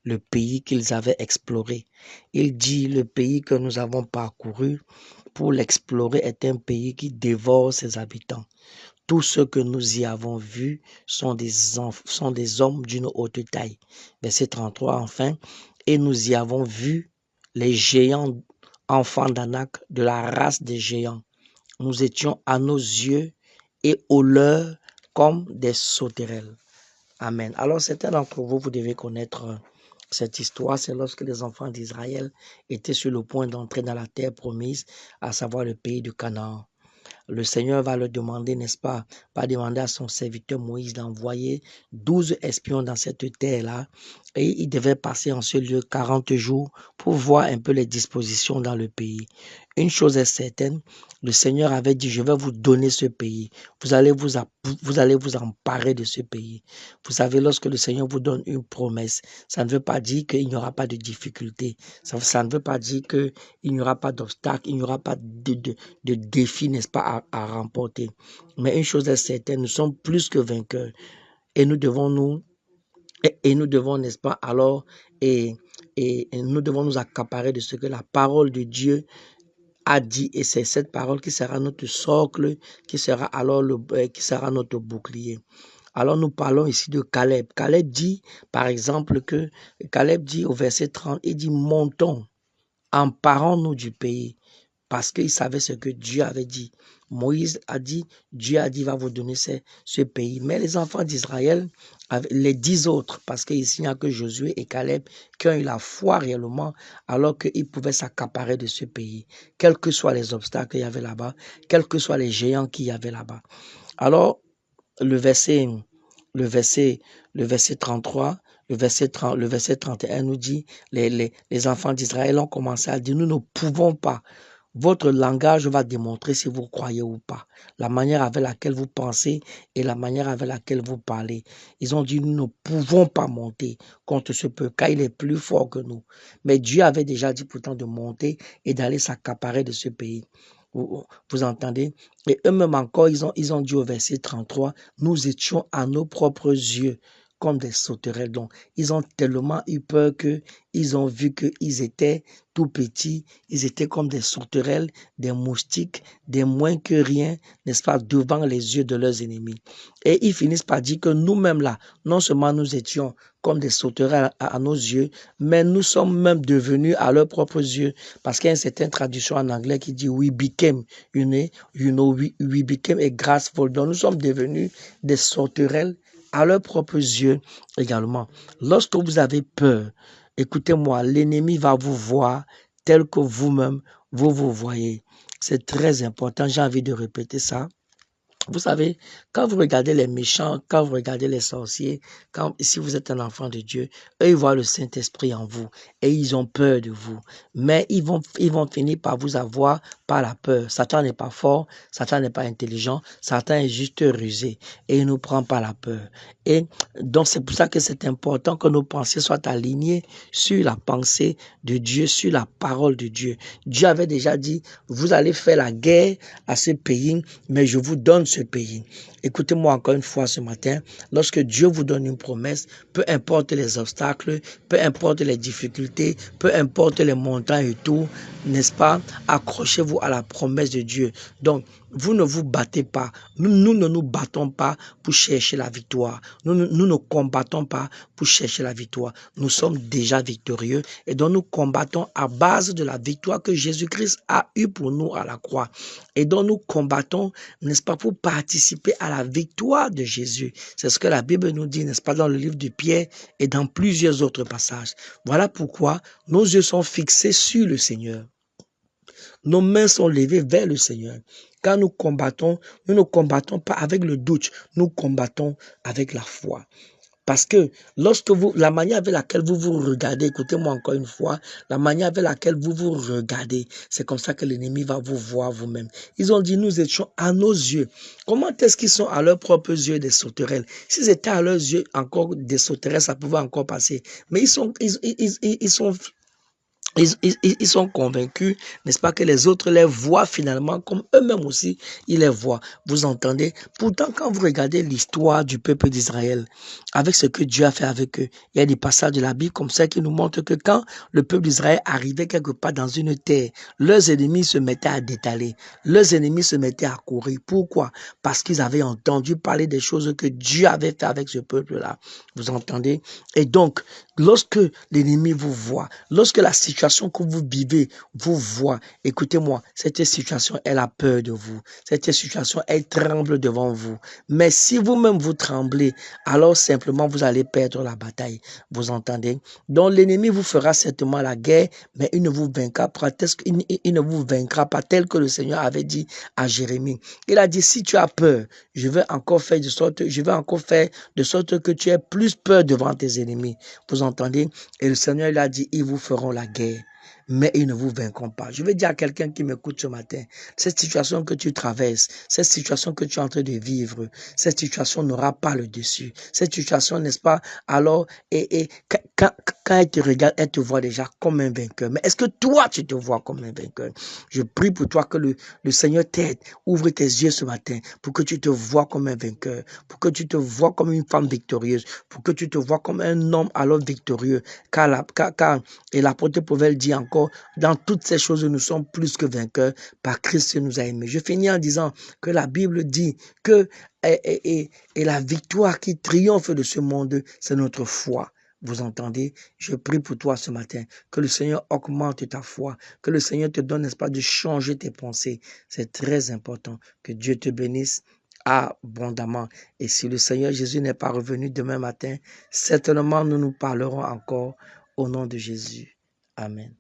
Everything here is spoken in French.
le pays qu'ils avaient exploré. Il dit, le pays que nous avons parcouru pour l'explorer est un pays qui dévore ses habitants. Tous ceux que nous y avons vus sont des hommes d'une haute taille. Verset 33, enfin, et nous y avons vu les géants enfants d'Anak, de la race des géants. Nous étions à nos yeux et aux leurs comme des sauterelles. Amen. Alors certains d'entre vous, vous devez connaître cette histoire. C'est lorsque les enfants d'Israël étaient sur le point d'entrer dans la terre promise, à savoir le pays du Canaan. Le Seigneur va le demander, n'est-ce pas, va demander à son serviteur Moïse d'envoyer 12 espions dans cette terre-là. Et il devait passer en ce lieu 40 jours pour voir un peu les dispositions dans le pays. Une chose est certaine, le Seigneur avait dit, je vais vous donner ce pays. Vous allez vous emparer de ce pays. Vous savez, lorsque le Seigneur vous donne une promesse, ça ne veut pas dire qu'il n'y aura pas de difficultés. Ça ne veut pas dire qu'il n'y aura pas d'obstacles, il n'y aura pas de défis, n'est-ce pas, à remporter. Mais une chose est certaine, nous sommes plus que vainqueurs. Et nous devons n'est-ce pas, alors, et nous devons nous accaparer de ce que la parole de Dieu a dit, et c'est cette parole qui sera notre socle, qui sera alors qui sera notre bouclier. Alors nous parlons ici de Caleb. Caleb dit, par exemple, Caleb dit au verset 30, il dit, montons, emparons-nous du pays, parce qu'il savait ce que Dieu avait dit. Moïse a dit, Dieu a dit, va vous donner ce pays. Mais les enfants d'Israël, les 10 autres, parce qu'ici il n'y a que Josué et Caleb qui ont eu la foi réellement, alors qu'ils pouvaient s'accaparer de ce pays, quels que soient les obstacles qu'il y avait là-bas, quels que soient les géants qu'il y avait là-bas. Alors, le verset 33, le verset 31 nous dit, les enfants d'Israël ont commencé à dire, nous ne pouvons pas. Votre langage va démontrer si vous croyez ou pas. La manière avec laquelle vous pensez et la manière avec laquelle vous parlez. Ils ont dit, nous ne pouvons pas monter contre ce peuple, car il est plus fort que nous. Mais Dieu avait déjà dit pourtant de monter et d'aller s'accaparer de ce pays. Vous entendez? Et eux-mêmes encore, ils ont dit au verset 33, nous étions à nos propres yeux comme des sauterelles. Donc, ils ont tellement eu peur qu'ils ont vu qu'ils étaient tout petits, ils étaient comme des sauterelles, des moustiques, des moins que rien, n'est-ce pas, devant les yeux de leurs ennemis. Et ils finissent par dire que nous-mêmes là, non seulement nous étions comme des sauterelles à nos yeux, mais nous sommes même devenus à leurs propres yeux, parce qu'il y a une certaine traduction en anglais qui dit we became, we became a grassful. Donc nous sommes devenus des sauterelles à leurs propres yeux également. Lorsque vous avez peur, écoutez-moi, l'ennemi va vous voir tel que vous-même, vous vous voyez. C'est très important, j'ai envie de répéter ça. Vous savez, quand vous regardez les méchants, quand vous regardez les sorciers, si vous êtes un enfant de Dieu, eux, ils voient le Saint-Esprit en vous et ils ont peur de vous. Mais ils vont finir par vous avoir par la peur. Satan n'est pas fort, Satan n'est pas intelligent, Satan est juste rusé et il nous prend par la peur. Et donc, c'est pour ça que c'est important que nos pensées soient alignées sur la pensée de Dieu, sur la parole de Dieu. Dieu avait déjà dit, vous allez faire la guerre à ce pays, mais je vous donne ce pays. Écoutez-moi encore une fois ce matin, lorsque Dieu vous donne une promesse, peu importe les obstacles, peu importe les difficultés, peu importe les montagnes et tout, n'est-ce pas, accrochez-vous à la promesse de Dieu. Donc, vous ne vous battez pas. Nous ne nous battons pas pour chercher la victoire. Nous ne combattons pas pour chercher la victoire. Nous sommes déjà victorieux et donc nous combattons à base de la victoire que Jésus-Christ a eue pour nous à la croix. Et donc nous combattons, n'est-ce pas, pour participer à la victoire de Jésus. C'est ce que la Bible nous dit, n'est-ce pas, dans le livre de Pierre et dans plusieurs autres passages. Voilà pourquoi nos yeux sont fixés sur le Seigneur. Nos mains sont levées vers le Seigneur. Quand nous ne combattons pas avec le doute, nous combattons avec la foi. Parce que la manière avec laquelle vous vous regardez, écoutez-moi encore une fois, la manière avec laquelle vous vous regardez, c'est comme ça que l'ennemi va vous voir vous-même. Ils ont dit, nous étions à nos yeux. Comment est-ce qu'ils sont à leurs propres yeux des sauterelles? S'ils étaient à leurs yeux encore des sauterelles, ça pouvait encore passer. Mais ils sont Ils sont convaincus, n'est-ce pas, que les autres les voient finalement comme eux-mêmes aussi, ils les voient. Vous entendez? Pourtant, quand vous regardez l'histoire du peuple d'Israël, avec ce que Dieu a fait avec eux, il y a des passages de la Bible comme ça qui nous montrent que quand le peuple d'Israël arrivait quelque part dans une terre, leurs ennemis se mettaient à détaler, leurs ennemis se mettaient à courir. Pourquoi? Parce qu'ils avaient entendu parler des choses que Dieu avait fait avec ce peuple-là. Vous entendez? Et donc, lorsque l'ennemi vous voit, lorsque la situation que vous vivez vous voit, écoutez-moi, cette situation, elle a peur de vous. Cette situation, elle tremble devant vous. Mais si vous-même vous tremblez, alors simplement vous allez perdre la bataille. Vous entendez? Donc l'ennemi vous fera certainement la guerre, mais il ne vous vaincra pas, il ne vous vaincra pas tel que le Seigneur avait dit à Jérémie. Il a dit, si tu as peur, je vais encore faire de sorte que tu aies plus peur devant tes ennemis. Vous entendez? Et le Seigneur il a dit, ils vous feront la guerre, mais ils ne vous vaincront pas. Je vais dire à quelqu'un qui m'écoute ce matin, cette situation que tu traverses, cette situation que tu es en train de vivre, cette situation n'aura pas le dessus. Cette situation, n'est-ce pas? Alors, quand elle te regarde, elle te voit déjà comme un vainqueur. Mais est-ce que toi, tu te vois comme un vainqueur? Je prie pour toi que le Seigneur t'aide. Ouvre tes yeux ce matin pour que tu te vois comme un vainqueur, pour que tu te vois comme une femme victorieuse, pour que tu te vois comme un homme alors victorieux. Car l'apôtre Paul dit encore, dans toutes ces choses, nous sommes plus que vainqueurs par Christ qui nous a aimés. Je finis en disant que la Bible dit que et la victoire qui triomphe de ce monde, c'est notre foi. Vous entendez? Je prie pour toi ce matin, que le Seigneur augmente ta foi, que le Seigneur te donne, n'est-ce pas, de changer tes pensées. C'est très important. Que Dieu te bénisse abondamment. Et si le Seigneur Jésus n'est pas revenu demain matin, certainement nous nous parlerons encore au nom de Jésus. Amen.